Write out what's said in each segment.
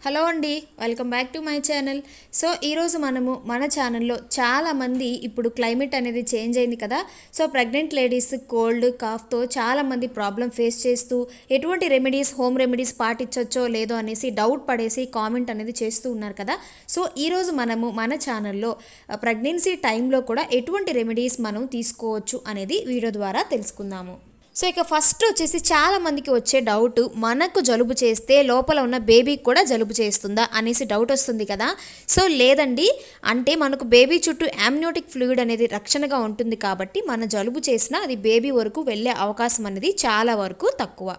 Hello అండి, welcome back to my channel. So ఈరోజు మనము మన ఛానల్లో చాలామంది ఇప్పుడు క్లైమేట్ అనేది చేంజ్ అయింది కదా. సో ప్రెగ్నెంట్ లేడీస్ కోల్డ్ కాఫ్తో చాలామంది ప్రాబ్లం ఫేస్ చేస్తూ ఎటువంటి రెమెడీస్ హోమ్ రెమెడీస్ పాటించవచ్చో లేదో అనేసి డౌట్ పడేసి కామెంట్ అనేది చేస్తూ ఉన్నారు కదా. సో ఈరోజు మనము మన ఛానల్లో ప్రెగ్నెన్సీ టైంలో కూడా ఎటువంటి రెమెడీస్ మనం తీసుకోవచ్చు అనేది వీడియో ద్వారా తెలుసుకుందాము. సో ఇక ఫస్ట్ వచ్చేసి చాలామందికి వచ్చే డౌట్, మనకు జలుబు చేస్తే లోపల ఉన్న బేబీకి కూడా జలుబు చేస్తుందా అనేసి డౌట్ వస్తుంది కదా. సో లేదండి, అంటే మనకు బేబీ చుట్టూ యామ్నియోటిక్ ఫ్లూయిడ్ అనేది రక్షణగా ఉంటుంది కాబట్టి మన జలుబు చేసినా అది బేబీ వరకు వెళ్ళే అవకాశం అనేది చాలా వరకు తక్కువ.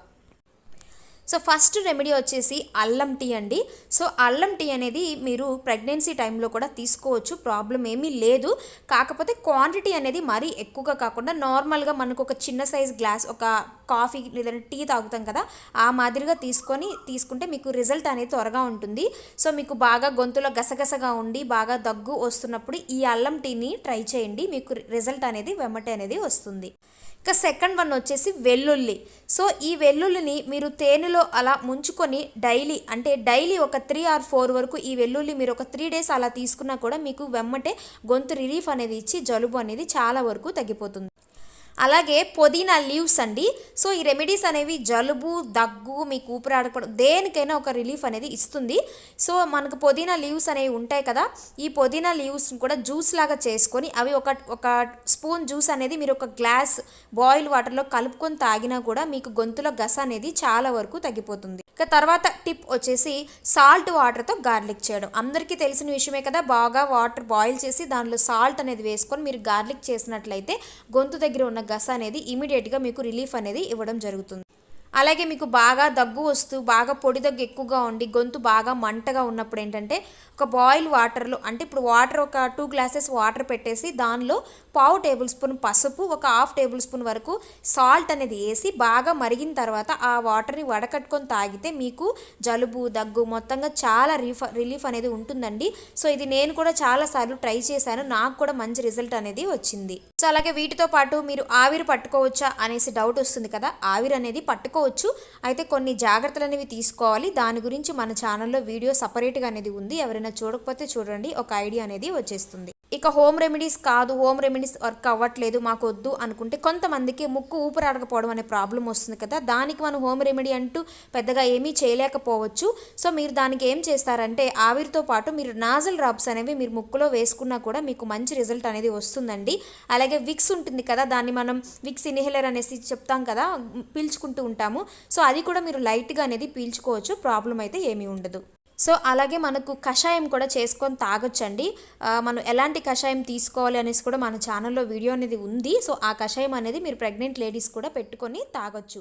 సో ఫస్ట్ రెమెడీ వచ్చేసి అల్లం టీ అండి. సో అల్లం టీ అనేది మీరు ప్రెగ్నెన్సీ టైంలో కూడా తీసుకోవచ్చు, ప్రాబ్లం ఏమీ లేదు. కాకపోతే క్వాంటిటీ అనేది మరీ ఎక్కువగా కాకుండా నార్మల్గా మనకు ఒక చిన్న సైజ్ గ్లాస్, ఒక కాఫీ లేదంటే టీ తాగుతాం కదా, ఆ మాదిరిగా తీసుకుంటే మీకు రిజల్ట్ అనేది త్వరగా ఉంటుంది. సో మీకు బాగా గొంతులో గసగసగా ఉండి బాగా దగ్గు వస్తున్నప్పుడు ఈ అల్లం టీని ట్రై చేయండి, మీకు రిజల్ట్ అనేది వెమ్మటే అనేది వస్తుంది. ఇక సెకండ్ వన్ వచ్చేసి వెల్లుల్లి. సో ఈ వెల్లుల్లిని మీరు తేనెలో అలా ముంచుకొని డైలీ ఒక 3 or 4 వరకు ఈ వెల్లుల్లి మీరు ఒక 3 days అలా తీసుకున్నా కూడా మీకు వెమ్మటే గొంతు రిలీఫ్ అనేది ఇచ్చి జలుబు అనేది చాలా వరకు తగ్గిపోతుంది. అలాగే పుదీనా లీవ్స్ అండి. సో ఈ రెమెడీస్ అనేవి జలుబు, దగ్గు, మీకు ఊపిరాడకపోవడం దేనికైనా ఒక రిలీఫ్ అనేది ఇస్తుంది. సో మనకు పుదీనా లీవ్స్ అనేవి ఉంటాయి కదా, ఈ పుదీనా లీవ్స్ని కూడా జ్యూస్ లాగా చేసుకొని అవి ఒక స్పూన్ జ్యూస్ అనేది మీరు ఒక గ్లాస్ బాయిల్ వాటర్లో కలుపుకొని తాగినా కూడా మీకు గొంతులో గస అనేది చాలా వరకు తగ్గిపోతుంది. ఇక తర్వాత టిప్ వచ్చేసి సాల్ట్ వాటర్తో గార్లిక్ చేయడం. అందరికీ తెలిసిన విషయమే కదా, బాగా వాటర్ బాయిల్ చేసి దానిలో సాల్ట్ అనేది వేసుకొని మీరు గార్లిక్ చేసినట్లయితే గొంతు దగ్గర ఉన్న గస అనేది ఇమీడియట్గా మీకు రిలీఫ్ అనేది ఇవ్వడం జరుగుతుంది. అలాగే మీకు బాగా దగ్గు వస్తూ బాగా పొడి దగ్గు ఎక్కువగా ఉండి గొంతు బాగా మంటగా ఉన్నప్పుడు ఏంటంటే ఒక బాయిల్ వాటర్లో, అంటే ఇప్పుడు వాటర్ ఒక 2 glasses వాటర్ పెట్టేసి దానిలో 1/2 tablespoon పసుపు, ఒక 1/2 tablespoon వరకు సాల్ట్ అనేది వేసి బాగా మరిగిన తర్వాత ఆ వాటర్ని వడకట్టుకొని తాగితే మీకు జలుబు, దగ్గు మొత్తంగా చాలా రిలీఫ్ అనేది ఉంటుందండి. సో ఇది నేను కూడా చాలాసార్లు ట్రై చేశాను, నాకు కూడా మంచి రిజల్ట్ అనేది వచ్చింది. సో అలాగే వీటితో పాటు మీరు ఆవిరి పట్టుకోవచ్చా అనేసి డౌట్ వస్తుంది కదా. ఆవిరి అనేది పట్టుకోవచ్చు, అయితే కొన్ని జాగ్రత్తలు అనేవి తీసుకోవాలి. దాని గురించి మన ఛానల్లో వీడియో సపరేట్గా అనేది ఉంది, ఎవరైనా చూడకపోతే చూడండి, ఒక ఐడియా అనేది వచ్చేస్తుంది. ఇక హోమ్ రెమెడీస్ వర్క్ అవ్వట్లేదు మాకు వద్దు అనుకుంటే కొంతమందికి ముక్కు ఊపిరాడకపోవడం అనే ప్రాబ్లం వస్తుంది కదా, దానికి మనం హోమ్ రెమెడీ అంటూ పెద్దగా ఏమీ చేయలేకపోవచ్చు. సో మీరు దానికి ఏం చేస్తారంటే ఆవిరితో పాటు మీరు నాజల్ డ్రాప్స్ అనేవి మీరు ముక్కులో వేసుకున్నా కూడా మీకు మంచి రిజల్ట్ అనేది వస్తుందండి. అలాగే విక్స్ ఉంటుంది కదా, దాన్ని మనం విక్స్ ఇన్హేలర్ అనేసి చెప్తాం కదా, పీల్చుకుంటూ ఉంటాము. సో అది కూడా మీరు లైట్గా అనేది పీల్చుకోవచ్చు, ప్రాబ్లం అయితే ఏమీ ఉండదు. సో అలాగే మనకు కషాయం కూడా చేసుకొని తాగొచ్చండి. మనం ఎలాంటి కషాయం తీసుకోవాలి అనేసి కూడా మన ఛానల్లో వీడియో అనేది ఉంది. సో ఆ కషాయం అనేది మీరు ప్రెగ్నెంట్ లేడీస్ కూడా పెట్టుకొని తాగొచ్చు.